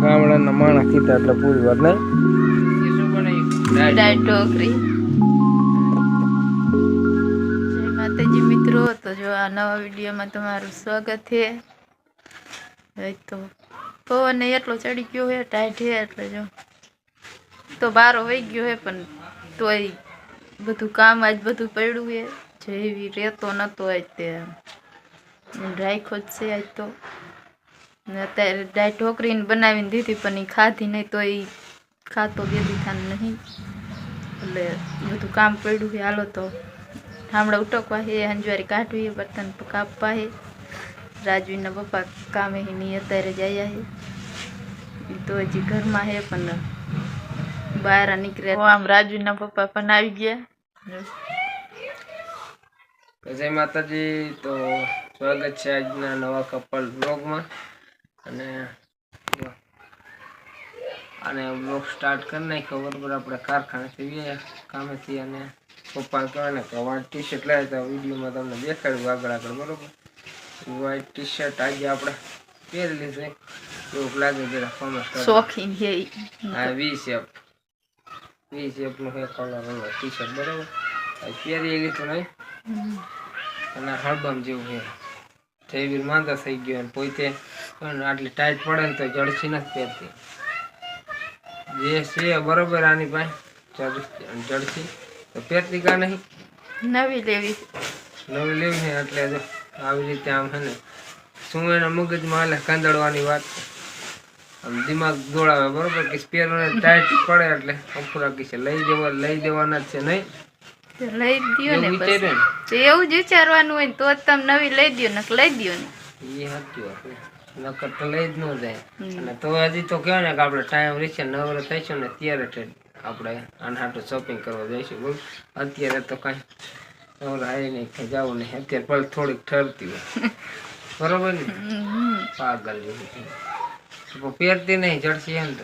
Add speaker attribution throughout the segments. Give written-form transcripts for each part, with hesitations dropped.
Speaker 1: ગામડાના માણસ કીધા એટલે પૂરી વાત નહીં.
Speaker 2: ડાય ઢોકરી. જય માતાજી મિત્રો, તો જો આ નવા વિડીયોમાં તમારું સ્વાગત છે. તો પવન એટલો ચડી ગયો છે, ટાઈટ છે એટલે જો તો બારો વહી ગયો છે, પણ તોય બધું કામ આજ બધું પડ્યું છે. જેવી રહેતો નતો આજ તે રાખ્યો જ છે આજ તો. અત્યારે ડાય ઢોકરીને બનાવીને દીધી, પણ એ ખાધી નહીં તો એ ખાતો બે દીધા નહીં, એટલે બધું કામ પડ્યું છે. હાલો તો ઠામડા ઉટકવા છે, હંજવારી કાઢવી છે, બર્તન કાપવા છે. રાજવીના પપ્પા કામે ની અત્યારે જ આવ્યા છે, તો હજી ઘરમાં છે પણ બહાર નીકળ્યા. આમ રાજવીના પપ્પા પણ આવી ગયા.
Speaker 1: જય માતાજી, તો સ્વાગત છે આજના નવા કપલ બ્લોગમાં. અને બ્લોગ સ્ટાર્ટ કરી નાખ્યો બરાબર. આપણે કારખાનેથી ગયા કામેથી, અને પપ્પા કહેવાય ને કે વ્હાઈટ ટી શર્ટ લાવ્યા હતા. વિડીયોમાં તમને દેખાડ્યું આગળ બરાબર. વ્હાઈટ ટી શર્ટ આજે આપણે પહેરેલી છે, એવું લાગે જરા ફોર્મલ
Speaker 2: શોખીન છે.
Speaker 1: હા, વી શેપનું છે કલર ટી શર્ટ બરાબર. પહેરી લીધું નહીં, અને હળબમ જેવું છે. જયવીર માંદા થઈ ગયો, અને પોતે આટલી ટાઈટ પડે ને તો જળસી નથી પહેરતી. જે છે બરોબર આની પાસે જળસી તો પહેરતી કા નહીં.
Speaker 2: નવી લેવી
Speaker 1: છે એટલે જો આવી રીતે આમ છે ને શું એના મગજમાં હાલે કાંદડવાની વાત, આમ દિમાગ દોડાવે બરોબર કે પહેરવાને ટાઈટ પડે એટલે અફુરા કે છે લઈ દેવાના જ છે નહીં.
Speaker 2: લઈ દયો ને, એવું જ વિચારવાનું હોય તો તમે નવી લઈ દયો ને લઈ દયો ને.
Speaker 1: એ સાચી વાત, નકર તો લઈ જ ન જાય. અને તો હજી તો કહેવાય ને કે આપણે ટાઈમ રહેશે, નવરો થઈશું ને ત્યારે આપણે આના હાટું શોપિંગ કરવા જઈશું. બોલ અત્યારે તો કાંઈ નવરા આવી નહીં, કંઈ જવું નહીં. અત્યારે પણ થોડીક ઠરતી હોય બરોબર ને, પાગલ જેવી પહેરતી નહીં જડસી એમ તો.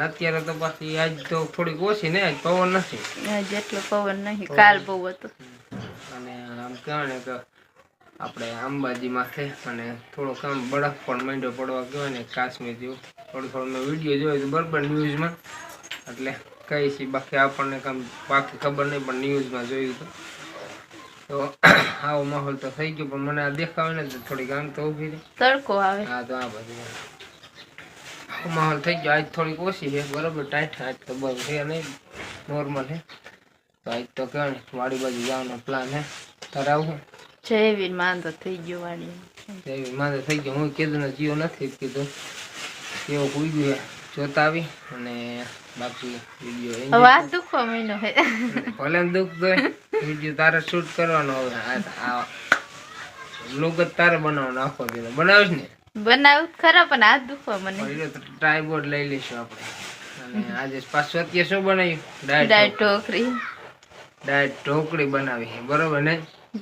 Speaker 1: અત્યારે તો પાછી આજ તો થોડીક ઓછી ને, આજ પવન નથી,
Speaker 2: જેટલો પવન નહીં, કાલ બહુ હતો.
Speaker 1: અને આમ કહેવાય ને કે આપણે અંબાજી માથે અને થોડોક આમ બરફ પણ માંડ્યો પડવા કહેવાય ને કાશ્મીર જેવું. થોડું મેં વિડીયો જોયો તો બરાબર ન્યૂઝમાં, એટલે કઈ છે બાકી આપણને કામ બાકી ખબર નહીં, પણ ન્યૂઝમાં જોયું હતું. તો આવો માહોલ તો થઈ ગયો, પણ મને આ દેખાવે ને તો થોડીક આમ તો ઊભી રહી,
Speaker 2: તડકો આવે.
Speaker 1: હા, તો આ બધું માહોલ થઈ ગયો. આજ થોડીક ઓછી છે બરાબર, ટાઈટ. આજ તો બહુ છે નહીં, નોર્મલ છે. તો આજ તો કહેવાય ને વાડી બાજુ જવાનો પ્લાન છે. તારે આવું?
Speaker 2: જયવીર માંદો થઈ ગયો, વાડી
Speaker 1: જયવીર માંદો થઈ ગયો. હું કીધું ને જીવો નથી કીધું, એવો પૂઈ ગયો જોતા આવી. અને બાકી વિડીયો
Speaker 2: વાત દુખવા મહિનો હે,
Speaker 1: ભલે દુઃખ તો વિડીયો તારે શૂટ કરવાનો. હવે આ બ્લોગ જ તારે બનાવવાનો આખો દિવસ. બનાવીશ ને?
Speaker 2: બનાવું ખરા, પણ હાથ દુખવા મને.
Speaker 1: ટ્રાયબોર્ડ લઈ લઈશું આપણે. અને આજે પાછું અત્યારે શું બનાવ્યું?
Speaker 2: ડાય ઢોકરી.
Speaker 1: ડાય ઢોકળી બનાવી છે બરોબર ને?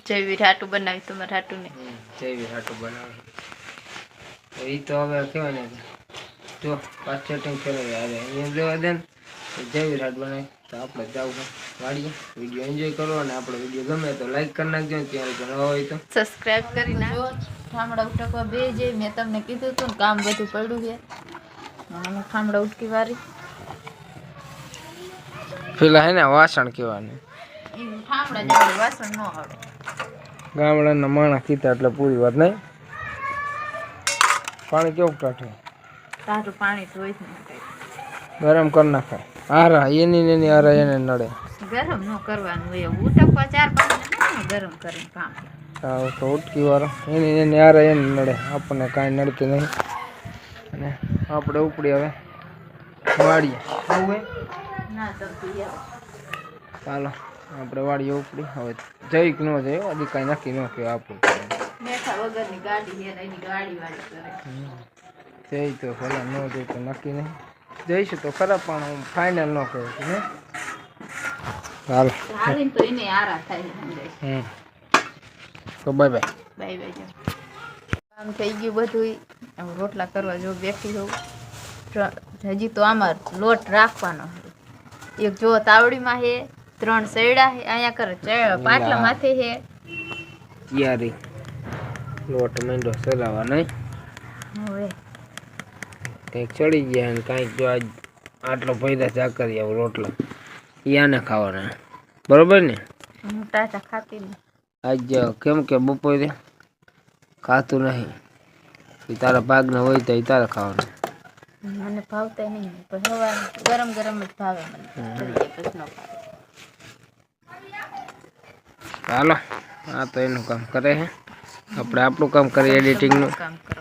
Speaker 2: જયવીર હાટું બનાવી, તમારે હાટું ને?
Speaker 1: જયવીર હાટું બનાવી. એ તો હવે કહેવાય ને જો પાછ સેટિંગ કરાવી આવે અહીંયા જોવા દે ને, જયવીર હાટ બનાવી. તો આપણે જવું વાડીએ. વિડીયો એન્જોય કરો, અને આપણો વિડીયો ગમે તો લાઈક કરી નાખજો. ત્યારે નવા હોય તો
Speaker 2: સબસ્ક્રાઇબ કરી નાખજો. ઠામડા ઉટકવા બે જઈ, મેં તમને કીધું હતું ને કામ બધું પડ્યું છે. અમે ઠામડા ઉટકી વારી
Speaker 1: પેલા હે ને વાસણ કહેવાનું,
Speaker 2: ઠામડા જેવું વાસણ ન આવડે.
Speaker 1: ગામડાના માણસ કીધા એટલે પૂરી વાત નહીં. પાણી કેવું કાઢે?
Speaker 2: તારું પાણી ધોઈ જ
Speaker 1: ગરમ કરી નાખાય. હારા એની હારા એને નડે.
Speaker 2: ગરમ ન કરવાનું હોય, ઉટકવા 4-5 ગરમ કરીને કામ.
Speaker 1: હા, તો ઉટકી વાળો એની હારા એને નડે, આપણને કાંઈ નડતું નહીં. અને આપણે ઉપડી હવે વાડીએ.
Speaker 2: ના તો
Speaker 1: ચાલો આપણે વાડીએ ઉપડી. હવે જઈ કે ન જઈ હજી કાંઈ નક્કી ન કહેવાય આપણું.
Speaker 2: મેઠા વગરની ગાડી છે, એની ગાડી વાળી કરે.
Speaker 1: જઈ તો ભલે, ન જઈ તો નક્કી નહીં. જઈશું તો ખરા, પણ હું ફાઇનલ ન કહું છું ને. હાલ
Speaker 2: હાલીને તો એને આરા થાય.
Speaker 1: તો બાય બાય.
Speaker 2: Bye bye. કામ થઈ ગયું બધું. રોટલા કરવા જો બેઠી હોઉં. હજી તો આમાં લોટ રાખવાનો. એક જો તાવડીમાં છે, 3 સૈડા છે, અહીંયા કરે પાટલા માથે છે.
Speaker 1: તૈયારી લોટ માંડો સરાવા નહીં.
Speaker 2: હવે
Speaker 1: કંઈક ચડી ગયા અને કાંઈક જો આજ આટલો પૈદા ચાકરી આવો રોટલો યાને ખાવાના બરોબર ને
Speaker 2: હું ટાટા ખાતી નહીં.
Speaker 1: આજ કેમ કે બપોરે ખાતું નહીં એ તારા ભાગના હોય તો એ તારે ખાવાના
Speaker 2: મને ભાવતા નહીં પણ હવા ગરમ ગરમ જ ભાવે મને પછી ન ભાવે.
Speaker 1: હાલો આ તો એનું કામ કરે છે આપણે આપણું કામ કરીએ એડિટિંગનું
Speaker 2: કામ કરો.